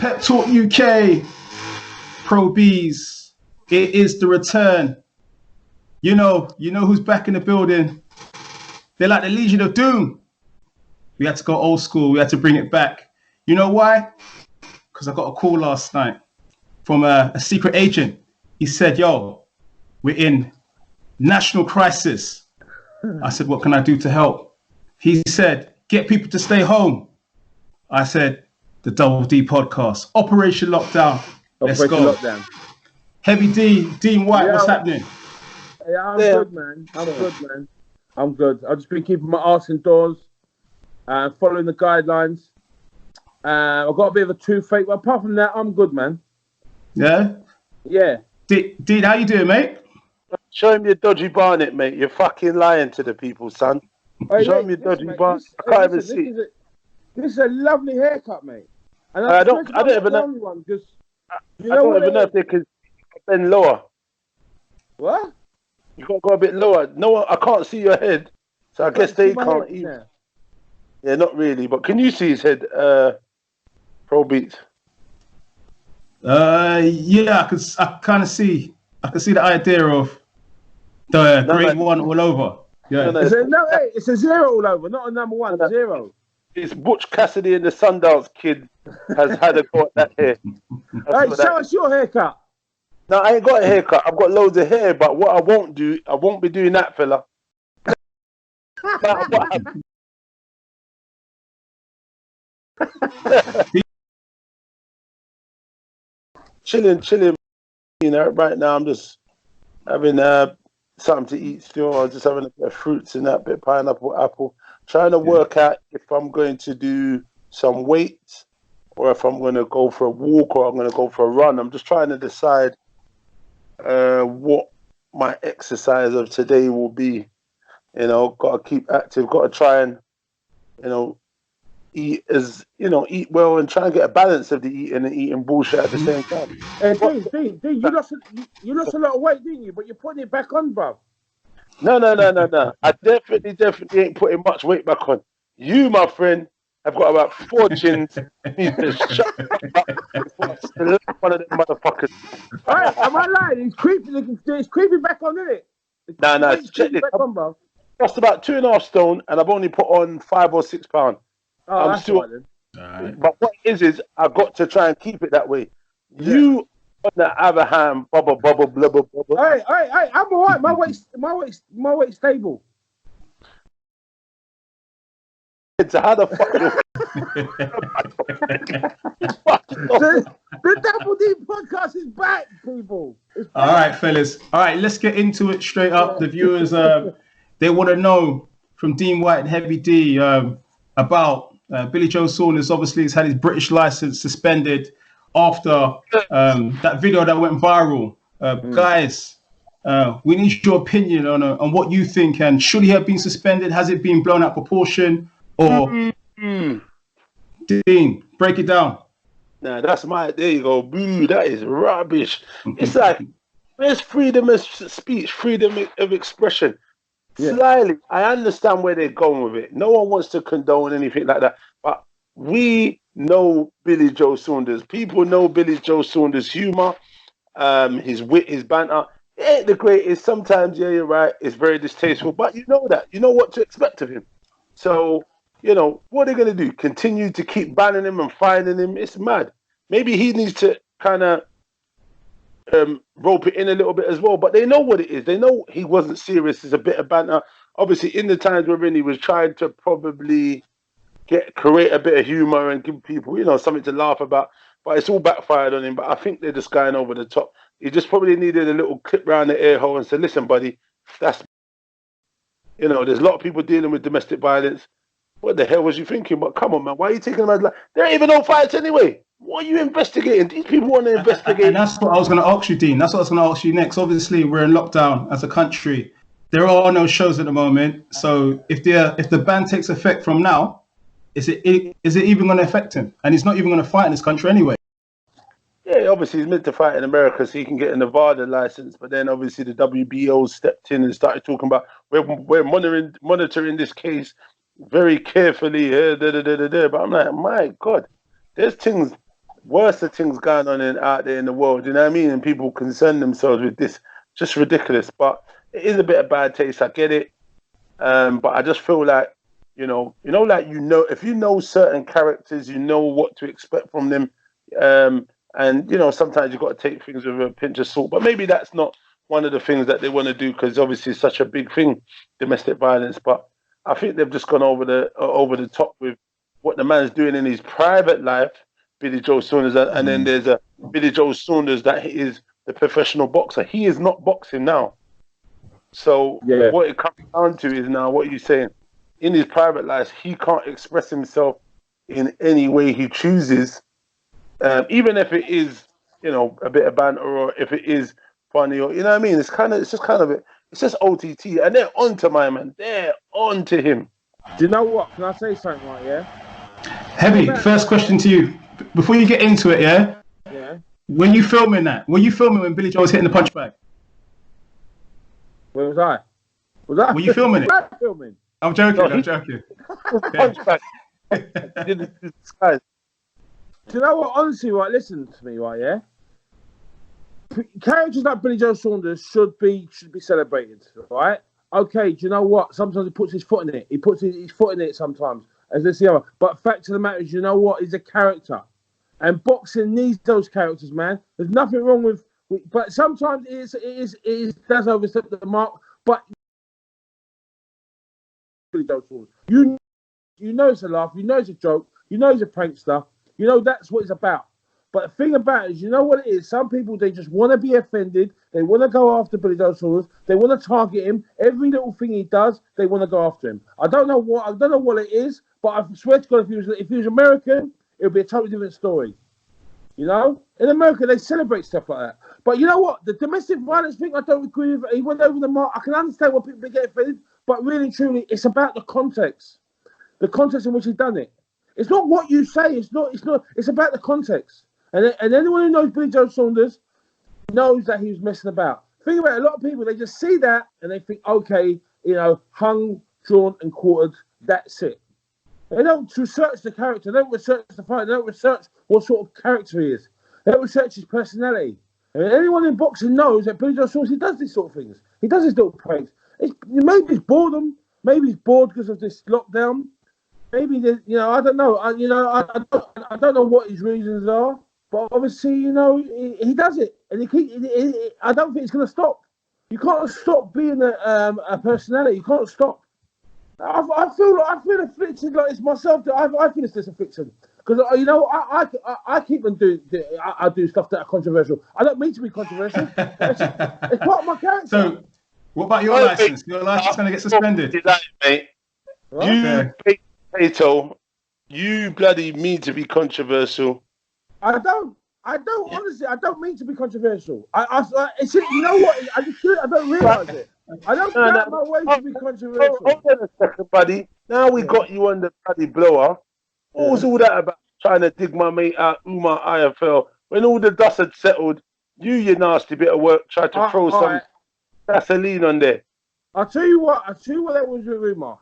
Pep Talk UK, Pro Bs. It is the return. You know who's back in the building. They're like the Legion of Doom. We had to go old school. We had to bring it back. You know why? Because I got a call last night from a secret agent. He said, yo, we're in national crisis. I said, what can I do to help? He said, get people to stay home. I said, the Double D podcast. Operation Lockdown. Let's go. Lockdown. Heavy D, Dean Whyte, what's happening? Yeah, I'm good, man. I'm good. I've just been keeping my arse indoors, following the guidelines. I've got a bit of a toothache, but apart from that, I'm good, man. Yeah? Yeah. Dean, how you doing, mate? Show him your dodgy barnet, mate. You're fucking lying to the people, son. Show him your dodgy barnet. I can't even see. This is a lovely haircut, mate. And I don't even know. I don't even know if they can bend lower. What? You got to go a bit lower. No, I can't see your head, so I guess they can't either. Yeah, not really. But can you see his head, Pro Beats? Yeah, I kind of see. I can see the idea of the grade one all over. Yeah. It's a zero all over, not a number one. Zero. It's Butch Cassidy and the Sundance Kid has had a go at that hair. Hey, show us your haircut. No, I ain't got a haircut. I've got loads of hair, but what I won't be doing that, fella. Chilling. You know, right now I'm just having something to eat still. I'm just having a bit of fruits and that, bit of pineapple, apple. Trying to work out if I'm going to do some weights or if I'm going to go for a walk or I'm going to go for a run. I'm just trying to decide what my exercise of today will be. You know, got to keep active, got to try and, eat well and try and get a balance of the eating and eating bullshit at the same time. Hey, Dean, you lost a lot of weight, didn't you? But you're putting it back on, bruv. No. I definitely ain't putting much weight back on. You, my friend, have got about 4 chins. You need to shut up before I slap one of them motherfuckers. All right, am I lying? It's creeping back on, isn't it? No, check this. I've lost about 2.5 stone and I've only put on 5 or 6 pounds. Oh, I'm still. Right. But what it is I've got to try and keep it that way. Yeah. You, on the other hand, bubble. Hey, I'm all right. My weight's stable. So how the fuck? the Double D podcast is back, people. All right, fellas. All right, let's get into it straight up. The viewers, they want to know from Dean Whyte and Heavy D about Billy Joe Saunders. Obviously, he's had his British license suspended after that video that went viral. Guys, we need your opinion on what you think. And should he have been suspended? Has it been blown out proportion? Or Dean, break it down. Nah, there you go. Boo, that is rubbish. It's like, there's freedom of speech, freedom of expression. Yeah. Slyly, I understand where they're going with it. No one wants to condone anything like that. But we know Billy Joe Saunders. People know Billy Joe Saunders' humor, his wit, his banter. It ain't the greatest. Sometimes, yeah, you're right. It's very distasteful. But you know that. You know what to expect of him. So, what are they going to do? Continue to keep banning him and fining him? It's mad. Maybe he needs to kind of rope it in a little bit as well, but they know what it is. They know he wasn't serious. It's a bit of banter. Obviously, in the times we're in, he was trying to probably create a bit of humor and give people, something to laugh about. But it's all backfired on him. But I think they're just going over the top. He just probably needed a little clip round the ear hole and said, "Listen, buddy, there's a lot of people dealing with domestic violence. What the hell was you thinking? But come on, man, why are you taking them out? There ain't even no fights anyway. What are you investigating? These people want to investigate." And that's what I was going to ask you, Dean. That's what I was going to ask you next. Obviously, we're in lockdown as a country. There are no shows at the moment. So if the ban takes effect from now, is it even going to affect him? And he's not even going to fight in this country anyway. Yeah, obviously he's meant to fight in America so he can get a Nevada license. But then obviously the WBO stepped in and started talking about we're monitoring this case very carefully. But I'm like, my God, there's things worse things going on out there in the world. You know what I mean? And people concern themselves with this. Just ridiculous. But it is a bit of bad taste. I get it. But I just feel like, if you know certain characters, you know what to expect from them. And sometimes you've got to take things with a pinch of salt. But maybe that's not one of the things that they want to do, because obviously it's such a big thing, domestic violence. But I think they've just gone over the top with what the man's doing in his private life, Billy Joe Saunders, and then there's a Billy Joe Saunders that is the professional boxer. He is not boxing now. So what it comes down to is now what you're saying. In his private life, he can't express himself in any way he chooses, even if it is, a bit of banter, or if it is funny, or you know what I mean. It's just OTT, and they're on to my man. They're on to him. Do you know what? Can I say something right? Yeah. Heavy. First question to you before you get into it. Yeah. Yeah. When you filming that? Were you filming when Billy Joe was hitting the punch bag? Where was I? Were you filming it? Filming. I'm joking. I'm joking. Punch back. Did the disguise. Do you know what? Honestly, right, listen to me, right, yeah? Characters like Billy Joe Saunders should be celebrated, right? Okay, do you know what? Sometimes he puts his foot in it. He puts his foot in it sometimes, as this the other. But fact of the matter is, you know what? He's a character. And boxing needs those characters, man. There's nothing wrong with but sometimes it does overstep the mark. But Billy Joe Saunders, you know it's a laugh, you know it's a joke, you know he's a prankster, you know that's what it's about. But the thing about it is, you know what it is? Some people, they just want to be offended. They want to go after Billy Joe Saunders. They want to target him. Every little thing he does, they want to go after him. I don't know what it is, but I swear to God, if he was American, it would be a totally different story. You know? In America, they celebrate stuff like that. But you know what? The domestic violence thing, I don't agree with. He went over the mark. I can understand why people get offended, but really and truly, it's about the context. The context in which he's done it. It's not what you say. It's about the context. And anyone who knows Billy Joe Saunders knows that he was messing about. Think about it, a lot of people, they just see that and they think, okay, hung, drawn and quartered, that's it. They don't research the character, they don't research the fight, they don't research what sort of character he is. They don't research his personality. And anyone in boxing knows that Billy Joe Saunders, he does these sort of things. He does these little pranks. Maybe it's boredom, maybe he's bored because of this lockdown. Maybe, I don't know. I don't know what his reasons are. But obviously, he does it, and I don't think it's going to stop. You can't stop being a personality. You can't stop. I feel afflicted like it's myself. I feel it's affliction because I keep on doing. I do stuff that are controversial. I don't mean to be controversial. It's part of my character. So, what about your license? Your license going to get suspended? Mate. You, Pato, you bloody mean to be controversial. I don't honestly. I don't mean to be controversial. You know what? I don't realise it. I don't get my way to be controversial. Hold on a second, buddy. Now we got you on the bloody blower. What was all that about? Trying to dig my mate out, Umar IFL. When all the dust had settled, you nasty bit of work tried to throw some gasoline on there. I'll tell you what that was with Umar.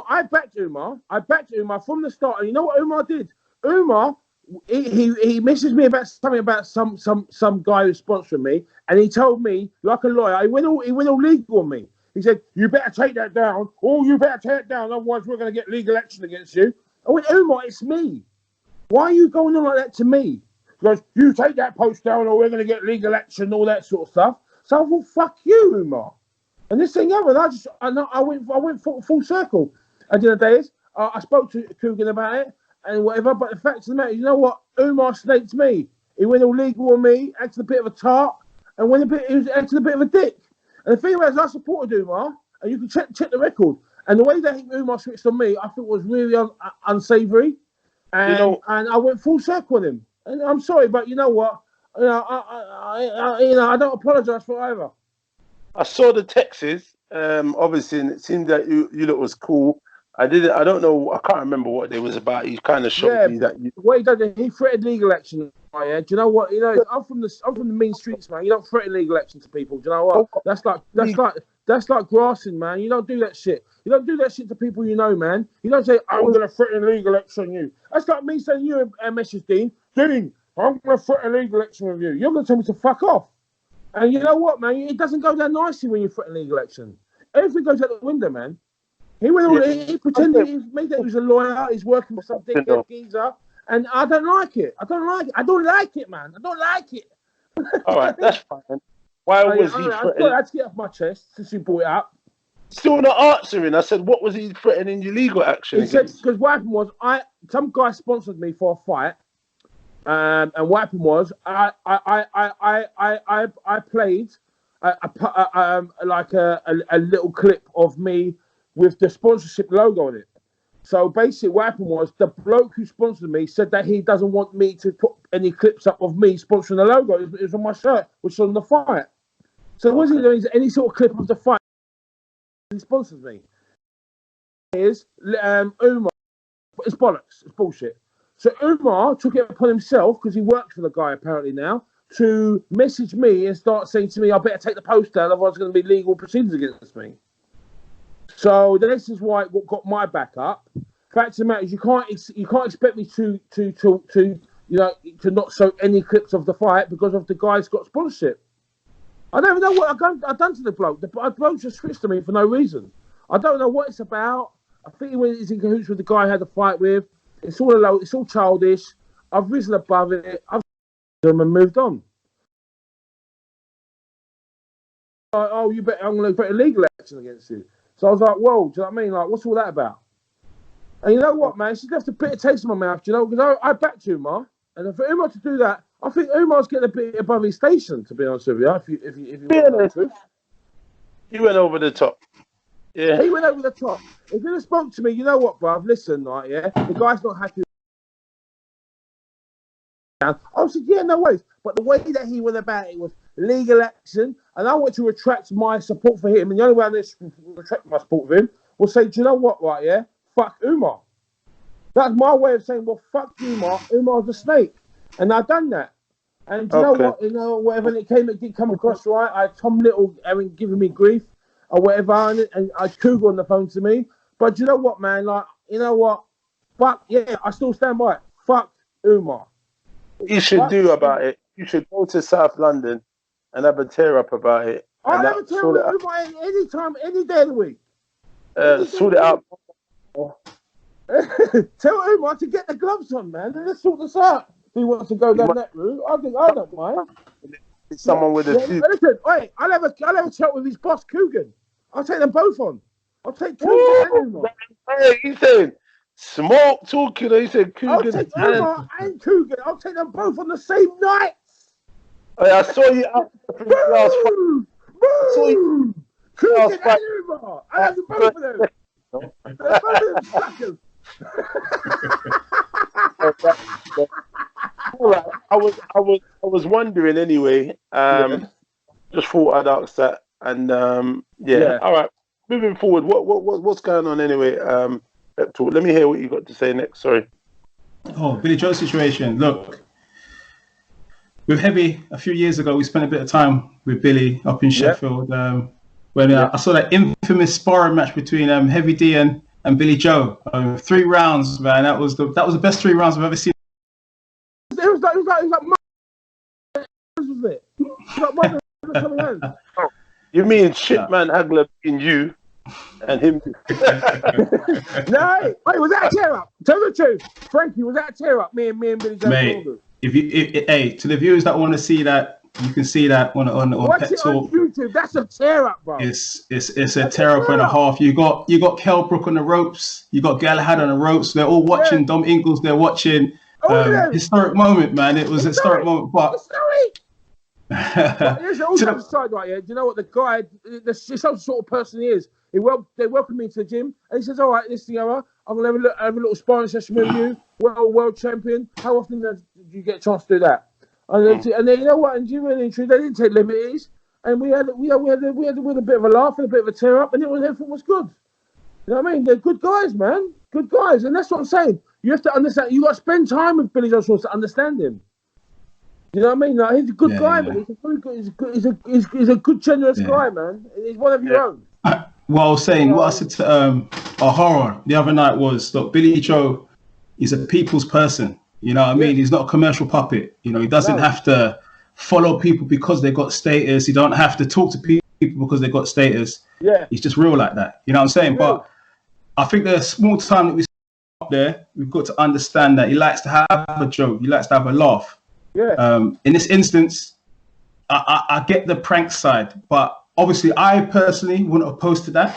I backed Umar from the start. And you know what Umar did? Umar. He messaged me about something about some guy who's sponsoring me, and he told me, like a lawyer, he went all legal on me. He said, "You better take that down. Oh, you better take it down, otherwise we're going to get legal action against you." I went, Umar, it's me. Why are you going on like that to me? He goes, "You take that post down, or we're going to get legal action, all that sort of stuff." So I thought, "Fuck you, Umar." And this thing happened. I went full circle. At the end of the day, I spoke to Coogan about it. And whatever, but the fact of the matter, you know what? Umar snaked me. He went all legal on me, acted a bit of a tart, and he was acting a bit of a dick. And the thing about it is, I supported Umar, and you can check the record. And the way that Umar switched on me, I think was really unsavoury. And I went full circle on him. And I'm sorry, but you know what? I don't apologise for it either. I saw the texts, obviously, and it seemed that you lot was cool. I don't know. I can't remember what it was about. He kind of showed me that. What he did, he threatened legal action. Yeah. Do you know what? I'm from the mean streets, man. You don't threaten legal action to people. Do you know what? That's like grassing, man. You don't do that shit. You don't do that shit to people you know, man. You don't say, "I'm going to threaten legal action on you." That's like me saying you a message, Dean, I'm going to threaten a legal action with you. You're going to tell me to fuck off. And you know what, man? It doesn't go down nicely when you threaten a legal action. Everything goes out the window, man. He went on, he pretended he made that he was a lawyer. He's working for some dickhead geezer. And I don't like it. I don't like it, man. I don't like it. All right, that's fine. Why was he threatening? I had to get off my chest since you brought it up. Still not answering. I said, what was he threatening your legal action He said, because what happened was, some guy sponsored me for a fight. And what happened was, I played a little clip of me with the sponsorship logo on it. So basically, what happened was the bloke who sponsored me said that he doesn't want me to put any clips up of me sponsoring the logo. It was on my shirt, which is on the fight. So there wasn't doing any sort of clip of the fight. He sponsors me. Is Umar? It's bollocks. It's bullshit. So Umar took it upon himself, because he works for the guy apparently now, to message me and start saying to me, "I better take the post down, otherwise there's going to be legal proceedings against me." So this is why it got my back up. Fact of the matter is, you can't expect me to not show any clips of the fight because of the guy's got sponsorship. I don't even know what I've done to the bloke. The bloke just switched to me for no reason. I don't know what it's about. I think he's in cahoots with the guy I had the fight with. It's all childish. I've risen above it. I've and moved on. Oh, I'm going to put a legal action against you. So I was like, whoa, do you know what I mean? Like, what's all that about? And you know what, man? She's left a bitter taste in my mouth, because I backed Umar. And for Umar to do that, I think Umar's getting a bit above his station, to be honest with you. If you He went over the top. Yeah. He went over the top. If he had spoke to me, you know what, bruv? Listen, like, yeah, the guy's not happy. I said, yeah, no worries. But the way that he went about it was legal action, and I want to retract my support for him. And the only way I retract my support for him was say, do you know what, right, yeah? Fuck Umar. That's my way of saying, well, fuck Umar. Umar's a snake. And I've done that. And do you know what? Whatever it did come across right, I had Tom Little giving me grief or whatever, and I Cougar on the phone to me. But do you know what, man? Like, you know what? Fuck, yeah, I still stand by it. Fuck Umar. You should do about it. You should go to South London and have a tear up about it. I'll have a tear up with Umar any time, any day of the week. Sort it out. Tell Umar to get the gloves on, man. Let's sort this out. If he wants to go down that route, I don't mind. Someone with a listen, wait, I'll have a chat with his boss, Coogan. I'll take them both on. I'll take Coogan and Umar. Hey, he's saying smoke talking. He said Coogan. I'll take Umar and Coogan. I'll take them both on the same night. Hey, I saw you out last fight. Coogan and Umar. I have them both of them. They're both of them suckers. All right. I was wondering anyway. Just thought I'd ask that, and yeah. All right. Moving forward, what's going on anyway? Let me hear what you got to say next. Sorry. Oh, Billy Joe situation. Look, with Heavy a few years ago, we spent a bit of time with Billy up in Sheffield. When I saw that infamous sparring match between Heavy D and Billy Joe. 3 rounds, man. That was the best 3 rounds I've ever seen. It was like You mean Shitman Hagler being you and him? No, wait, was that a tear up? Tell the truth, Frankie. Was that a tear up? Me and Billy Joe. Mate, if to the viewers that want to see that, you can see that on Watch it on YouTube. That's a tear up, bro. It's a tear up and a half. You got Kell Brook on the ropes. You got Galahad on the ropes. They're all watching. Yeah. Dom Ingles. They're watching. Historic moment, man. It was a historic moment. But here's the other side right here. Do you know what the guy? The some sort of person he is. They welcomed me to the gym, and he says, "All right, listen, I'm gonna have a little sparring session with you, world champion. How often do you get a chance to do that?" And then you know what? And you really they didn't take liberties, and we had a bit of a laugh and a bit of a tear up, and everything was good. You know what I mean? They're good guys, man. Good guys, and that's what I'm saying. You have to understand. You got to spend time with Billy Joe Saunders to understand him. You know what I mean? Like, he's a good guy, man. He's a very good. He's a good, generous guy, man. He's one of your own. What I was saying, what I said to Horror the other night was, look, Billy Joe is a people's person. You know what I mean? He's not a commercial puppet. You know, he doesn't have to follow people because they got status. He don't have to talk to people because they got status. Yeah. He's just real like that. You know what I'm saying? But I think the small time that we up there, we've got to understand that he likes to have a joke. He likes to have a laugh. Yeah. In this instance, I get the prank side, but obviously I personally wouldn't oppose to that.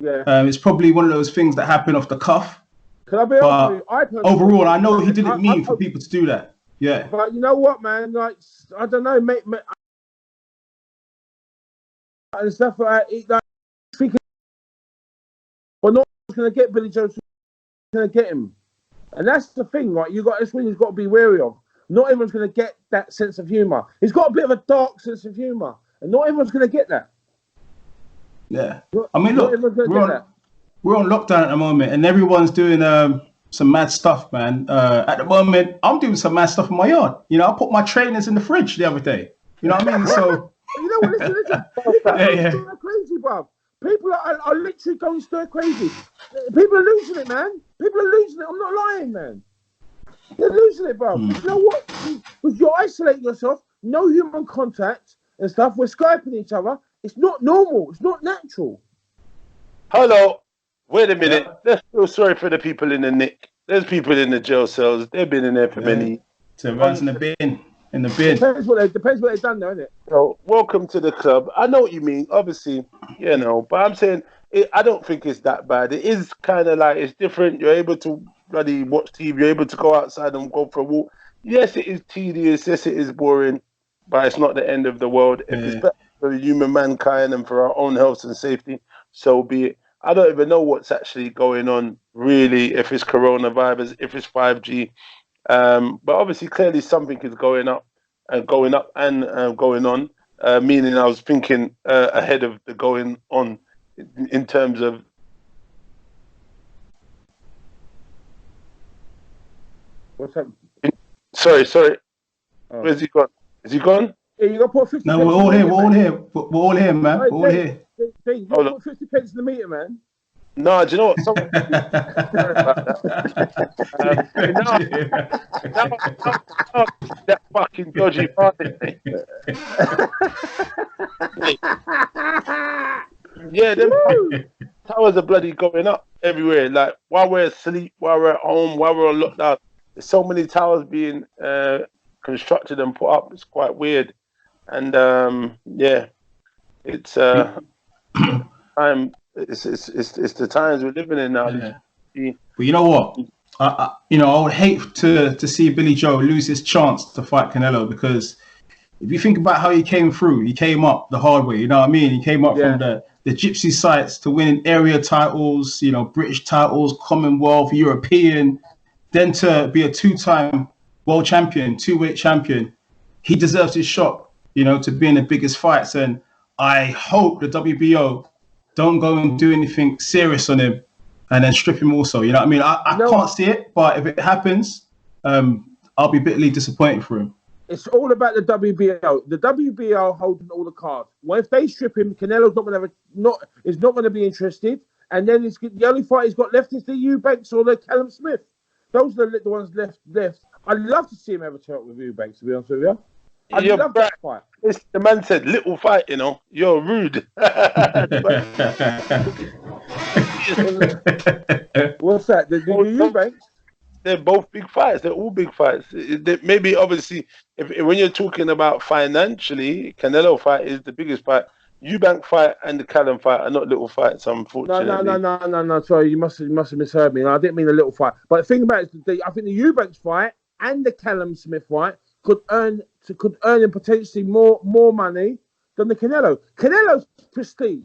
Yeah. It's probably one of those things that happen off the cuff. Can I be honest with you? Overall, I know he didn't mean for people to do that. Yeah. But you know what, man? Like, I don't know, mate and stuff like that. Like, thinking, but not going to get Billy Joe. Going to get him, and that's the thing, right? That's what you've got to be wary of. Not everyone's going to get that sense of humor. He's got a bit of a dark sense of humor, and not everyone's going to get that. Yeah. I mean, look, we're on lockdown at the moment, and everyone's doing some mad stuff, man. At the moment, I'm doing some mad stuff in my yard. You know, I put my trainers in the fridge the other day. You know what I mean? So. You know what? Listen. People are crazy, bruv. People are literally going stir crazy. People are losing it, man. People are losing it. I'm not lying, man. They're losing it, bruv. You know what? Because you're isolating yourself, no human contact and stuff. We're Skyping each other. It's not normal. It's not natural. Hello. Wait a minute. Yeah. Let's feel sorry for the people in the nick. There's people in the jail cells. They've been in there for many. So runs in the bin. In the bin. Depends what they've done, though, isn't it? So, welcome to the club. I know what you mean. Obviously, you know, but I'm saying I don't think it's that bad. It is kind of like it's different. You're able to bloody watch TV. You're able to go outside and go for a walk. Yes, it is tedious. Yes, it is boring, but it's not the end of the world. If it's better for the human mankind and for our own health and safety, so be it. I don't even know what's actually going on, really, if it's coronavirus, if it's 5G. But obviously, clearly something is going up and going on, meaning I was thinking ahead of the going on in terms of... What's up? Sorry. Oh. Where's he gone? Is he gone? Yeah, you got to put 50 No, we're all here, we're all here, man. We're all here. You got to put 50 pence in the meter, man. No, do you know what? That fucking dodgy party. Yeah, them towers are bloody going up everywhere. Like while we're asleep, while we're at home, while we're on lockdown, there's so many towers being constructed and put up. It's quite weird, and it's It's the times we're living in now. Yeah. But you know what? I would hate to see Billy Joe lose his chance to fight Canelo, because if you think about how he came through, he came up the hard way. You know what I mean? He came up from the gypsy sites to winning area titles, you know, British titles, Commonwealth, European, then to be a two-time world champion, two-weight champion. He deserves his shot, you know, to be in the biggest fights. And I hope the WBO don't go and do anything serious on him and then strip him also. You know what I mean? I can't see it, but if it happens, I'll be bitterly disappointed for him. It's all about the WBO. The WBO holding all the cards. Well, if they strip him, Canelo's not going to be interested. And then the only fight he's got left is the Eubanks or the Callum Smith. Those are the ones left. I'd love to see him have a chat with Eubanks, to be honest with you. I'd love that fight. The man said, little fight, you know. You're rude. What's that? The Eubanks? They're both big fights. They're all big fights. Maybe, obviously, when you're talking about financially, Canelo fight is the biggest fight. Eubank fight and the Callum fight are not little fights, unfortunately. No. Sorry, you must have misheard me. I didn't mean a little fight. But the thing about it is, I think the Eubanks fight and the Callum Smith fight could earn him potentially more money than the Canelo. Canelo's prestige.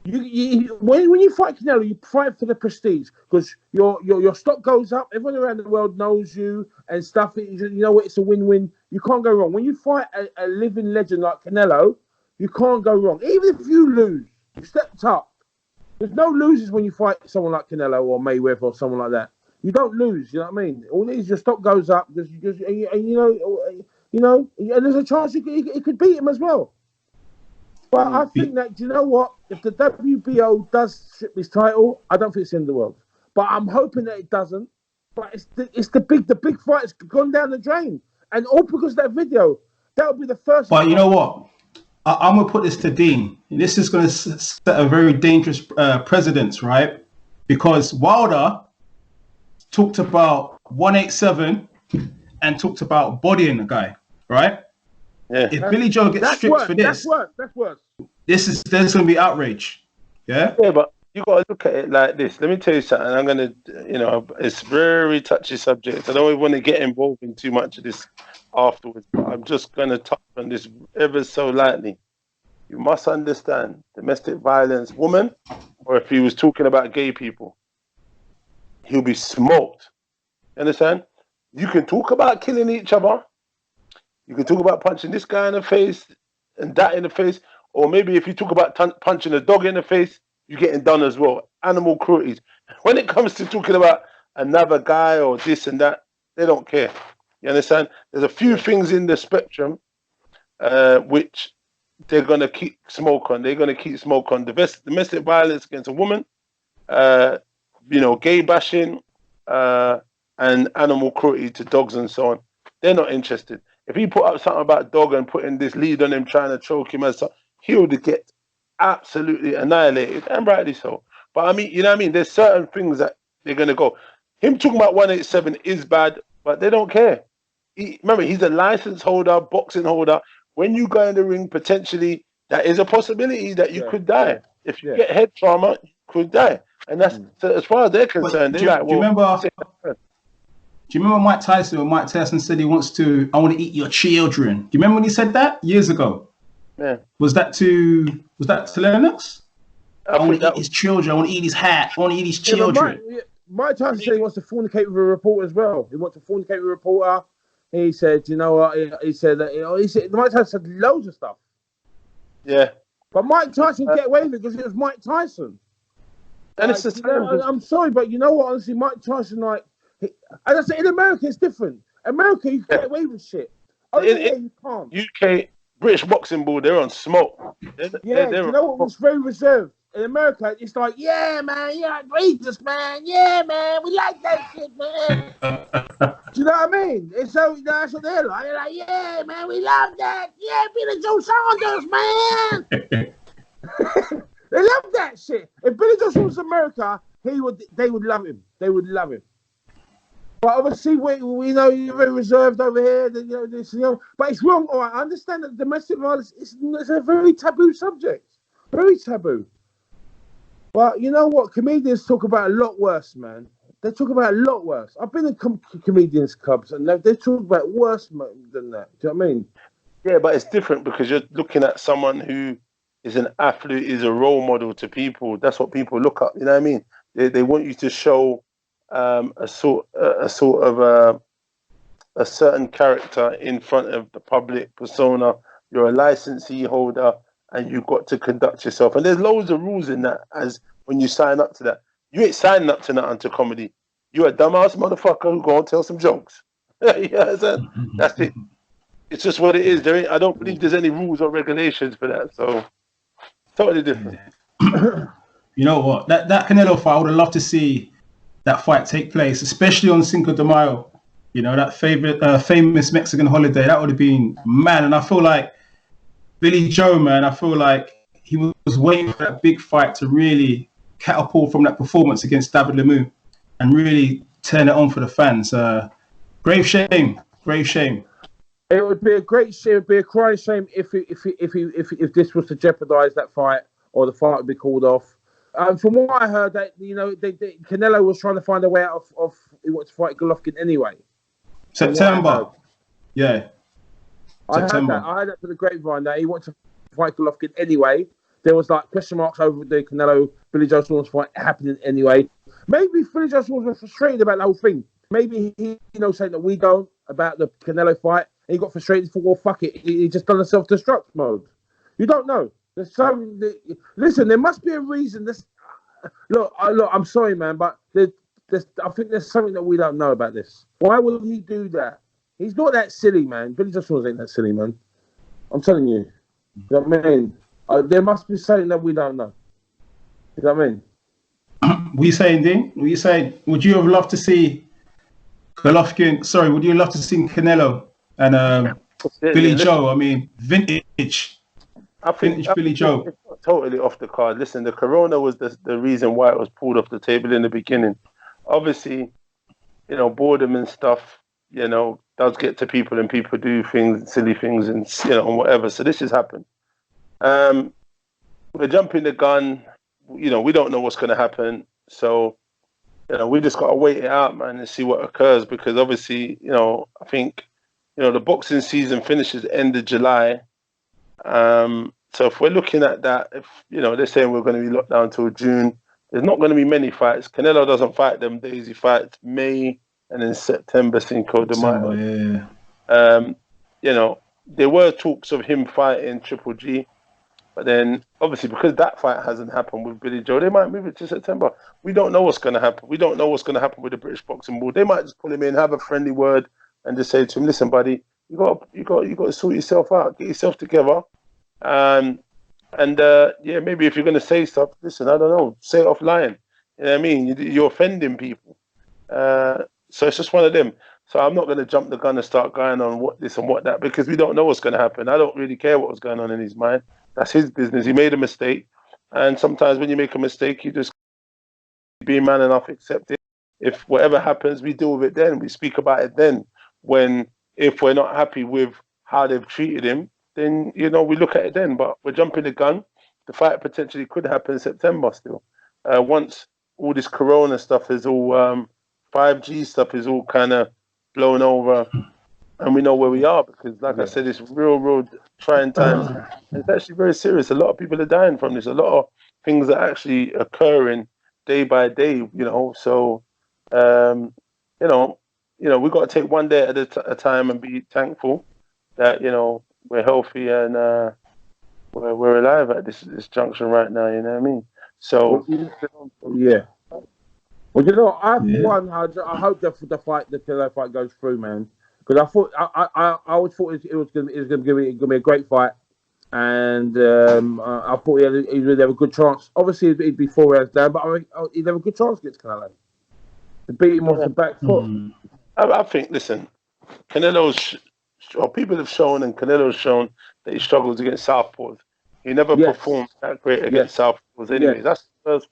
When you fight Canelo, you fight for the prestige, because your stock goes up. Everyone around the world knows you and stuff. You know what? It's a win-win. You can't go wrong. When you fight a living legend like Canelo, you can't go wrong. Even if you lose, you stepped up. There's no losers when you fight someone like Canelo or Mayweather or someone like that. You don't lose. You know what I mean? All it is, your stock goes up. And there's a chance it could beat him as well. But I think that, do you know what? If the WBO does strip his title, I don't think it's the end of the world. But I'm hoping that it doesn't. But it's the big fight's gone down the drain, and all because of that video. That would be the first. But you know what? I'm gonna put this to Dean. This is gonna set a very dangerous precedence, right? Because Wilder talked about 187 and talked about bodying the guy, right? Yeah. If Billy Joe gets stripped for this, That's worse. there's gonna be outrage. Yeah. Yeah, but you got to look at it like this. Let me tell you something. I'm gonna, it's very touchy subject. I don't even want to get involved in too much of this afterwards. But I'm just gonna touch on this ever so lightly. You must understand, domestic violence, woman, or if he was talking about gay people, he'll be smoked. You understand? You can talk about killing each other. You can talk about punching this guy in the face and that in the face. Or maybe if you talk about punching a dog in the face, you're getting done as well. Animal cruelties. When it comes to talking about another guy or this and that, they don't care. You understand? There's a few things in the spectrum which they're going to keep smoke on. They're going to keep smoke on. Domestic violence against a woman, gay bashing, and animal cruelty to dogs and so on. They're not interested. If he put up something about dog and putting this lead on him, trying to choke him, and so, he would get absolutely annihilated, and rightly so. But I mean, you know what I mean? There's certain things that they're going to go. Him talking about 187 is bad, but they don't care. Remember, he's a license holder, boxing holder. When you go in the ring, potentially, that is a possibility that you could die. If you get head trauma, you could die. And that's, so as far as they're concerned, they're like, well... Do you remember Mike Tyson when Mike Tyson said I want to eat your children? Do you remember when he said that years ago? Yeah. Was that to Lennox? I want to eat his children. I want to eat his hat. I want to eat his children. Mike Tyson said he wants to fornicate with a reporter as well. He wants to fornicate with a reporter. He said, you know what? He said Mike Tyson said loads of stuff. Yeah. But Mike Tyson get away with it because it was Mike Tyson. And it's the same. I'm sorry, but you know what? Honestly, Mike Tyson, and I say in America it's different. America, you can get away with shit. You can't. UK, British boxing board, they're on smoke. You know what was very reserved. In America, it's like, yeah, man, you're outrageous, man. Yeah, man, we like that shit, man. Do you know what I mean? And so that's what they're like. They're like, yeah, man, we love that. Yeah, be the Joe Saunders, man. They love that shit. If Billy Joe Saunders was America, they would love him. They would love him. But obviously, we know you're very reserved over here. But it's wrong. All right, I understand that domestic violence is a very taboo subject. Very taboo. But you know what? Comedians talk about a lot worse, man. They talk about a lot worse. I've been in comedians' clubs, and they talk about worse than that. Do you know what I mean? Yeah, but it's different because you're looking at someone who is an athlete, is a role model to people. That's what people look up. You know what I mean? They want you to show a certain character in front of the public persona. You're a licensee holder, and you've got to conduct yourself. And there's loads of rules in that. As when you sign up to that, you ain't signing up to nothing to comedy. You're a dumbass motherfucker who go and tell some jokes. Yeah, that's it. It's just what it is. I don't believe there's any rules or regulations for that. So totally different. You know what? That Canelo fight, I would have loved to see that fight take place, especially on Cinco de Mayo. You know, that famous Mexican holiday. That would have been mad. And I feel like Billy Joe, man, I feel like he was waiting for that big fight to really catapult from that performance against David Lemieux and really turn it on for the fans. Grave shame. It would be a great shame. It would be a crying shame if this was to jeopardize that fight or the fight would be called off. From what I heard, that Canelo was trying to find a way out of he wanted to fight Golovkin anyway. September. Yeah. September. I heard that for the grapevine that he wanted to fight Golovkin anyway. There was like question marks over the Canelo Billy Joe Saunders fight happening anyway. Maybe Billy Joe Saunders was frustrated about the whole thing. Maybe he saying that we don't about the Canelo fight. And he got frustrated for, well, fuck it. He just done a self-destruct mode. You don't know. There's some. Listen, there must be a reason. Look. I'm sorry, man, but I think there's something that we don't know about this. Why would he do that? He's not that silly, man. Billy Joe Saunders ain't that silly, man. I'm telling you. You know what I mean? There must be something that we don't know. You know what I mean? What are you saying, Dean? What are you saying? Would you have loved to see Golovkin. Sorry, would you love to see Canelo and Billy Listen, Joe? I mean, vintage I think Billy Joe. it's not totally off the card. Listen, the corona was the reason why it was pulled off the table in the beginning. Obviously, boredom and stuff, does get to people and people do things, silly things and and whatever. So this has happened. We're jumping the gun. We don't know what's going to happen. So, we just got to wait it out, man, and see what occurs because obviously, I think, the boxing season finishes end of July. So if we're looking at that, if they're saying we're going to be locked down until June, there's not going to be many fights. Canelo doesn't fight them days; he fights May and then September. Cinco de Mayo. There were talks of him fighting Triple G, but then obviously because that fight hasn't happened with Billy Joe, they might move it to September. We don't know what's going to happen. We don't know what's going to happen with the British Boxing Board. They might just pull him in, have a friendly word, and just say to him, "Listen, buddy, you got to sort yourself out, get yourself together." Maybe if you're going to say stuff, listen, I don't know, say it offline. You know what I mean? You're offending people. So it's just one of them. So I'm not going to jump the gun and start going on what this and what that because we don't know what's going to happen. I don't really care what was going on in his mind. That's his business. He made a mistake. And sometimes when you make a mistake, you just be man enough, accept it. If whatever happens, we deal with it then. We speak about it then. If we're not happy with how they've treated him, then, we look at it then. But we're jumping the gun. The fight potentially could happen in September still. Once all this corona stuff is all, 5G stuff is all kind of blown over and we know where we are because, like I said, it's real trying times. And it's actually very serious. A lot of people are dying from this. A lot of things are actually occurring day by day, So, we've got to take one day at a time and be thankful that, we're healthy and we're alive at this junction right now, you know what I mean? So, yeah. Well, I hope the Canelo fight goes through, man. Because I thought I always thought it was going to be a great fight, and I thought he'd have a good chance. Obviously, he'd be 4 rounds down, but he'd have a good chance against Canelo to beat him off the back foot. I think, listen, people have shown and Canelo's shown that he struggles against southpaws. He never performed that great against southpaws anyway. That's the first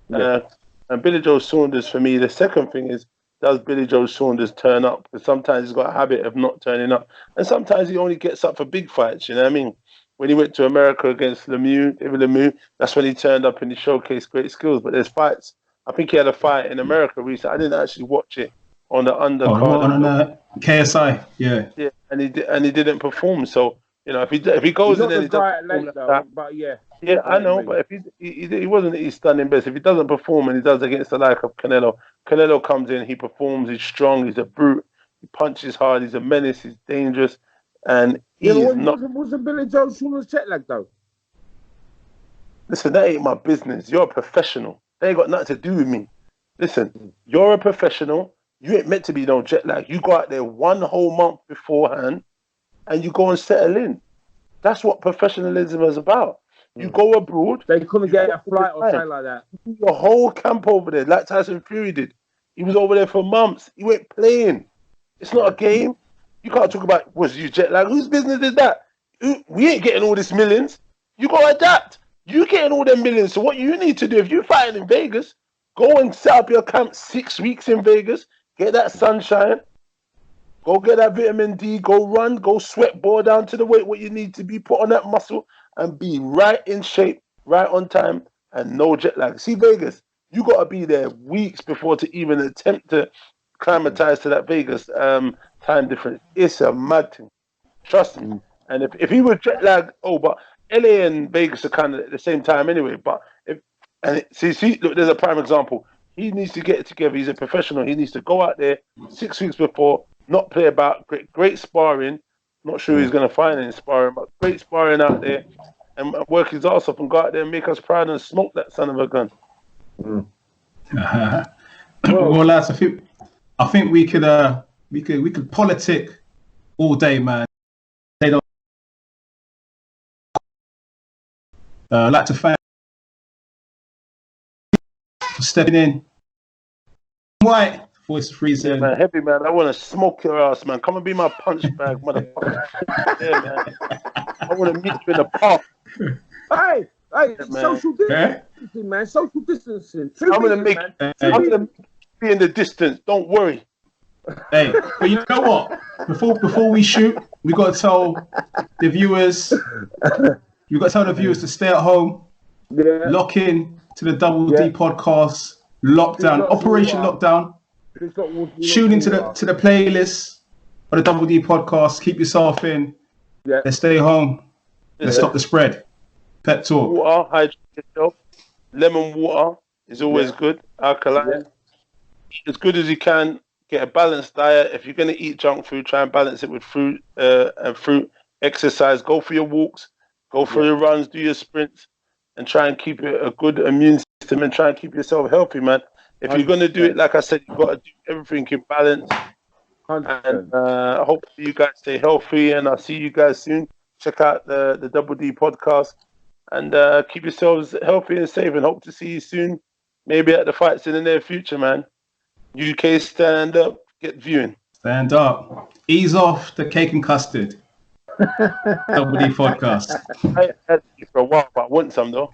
thing. And Billy Joe Saunders, for me, the second thing is, does Billy Joe Saunders turn up? Because sometimes he's got a habit of not turning up. And sometimes he only gets up for big fights, you know what I mean? When he went to America against David Lemieux, that's when he turned up and he showcased great skills. But there's fights. I think he had a fight in America recently. I didn't actually watch it on the undercard. On KSI, yeah. Yeah, and he didn't perform. So, if he goes in and he doesn't perform like that, but yeah. Yeah, I know, but if he wasn't his stunning best, if he doesn't perform and he does against the like of Canelo comes in, he performs, he's strong, he's a brute, he punches hard, he's a menace, he's dangerous, and wasn't Billy Joe Saunders jet lag though? Listen, that ain't my business. You're a professional. They ain't got nothing to do with me. Listen, you're a professional. You ain't meant to be no jet lag. You go out there 1 whole month beforehand, and you go and settle in. That's what professionalism is about. You go abroad. They couldn't get a flight or something like that. Your whole camp over there, like Tyson Fury did. He was over there for months. He went playing. It's not a game. You can't talk about, was you jet lag? Whose business is that? We ain't getting all this millions. You got to adapt. You getting all them millions. So what you need to do, if you're fighting in Vegas, go and set up your camp 6 weeks in Vegas. Get that sunshine. Go get that vitamin D. Go run. Go sweat, ball down to the weight what you need to be. Put on that muscle and be right in shape, right on time, and no jet lag. See, Vegas, you got to be there weeks before to even attempt to climatize to that Vegas time difference. It's a mad thing. Trust me. And if he was jet lag, but LA and Vegas are kind of at the same time anyway. But see, look, there's a prime example. He needs to get it together. He's a professional. He needs to go out there 6 weeks before, not play about, great sparring. Not sure he's going to find any sparring, but great sparring out there and work his ass off and go out there and make us proud and smoke that son of a gun. Well, lads, I think we could politic all day, man. They don't like to thank for stepping in. Whyte, Voice Yeah, freezing. man, heavy man. I want to smoke your ass, man. Come and be my punch bag, motherfucker. Yeah, man. I want to meet you in the park. Hey, Man. social distancing, man. Social distancing. I'm gonna make. Hey. I'm gonna be in the distance. Don't worry. Hey, but you know what? Before we shoot, we got to tell the viewers. You got to tell the viewers to stay at home. Yeah. Lock in to the Double D podcast. Lockdown, Operation Lockdown. Tune into the playlist of the Double D podcast. Keep yourself in. Yeah. Let's stay home. Let's stop the spread. Pep talk. Water, hydrate yourself. Lemon water is always good. Alkaline. Yeah. Eat as good as you can. Get a balanced diet. If you're gonna eat junk food, try and balance it with fruit and fruit. Exercise. Go for your walks. Go for your runs. Do your sprints, and try and keep a good immune system and try and keep yourself healthy, man. If you're gonna do it, like I said, you've got to do everything in balance. 100%. And hopefully you guys stay healthy, and I'll see you guys soon. Check out the Double D podcast, and keep yourselves healthy and safe, and hope to see you soon, maybe at the fights in the near future, man. UK, stand up, get viewing. Stand up. Ease off the cake and custard. Double D podcast. I had it for a while, but I want some though.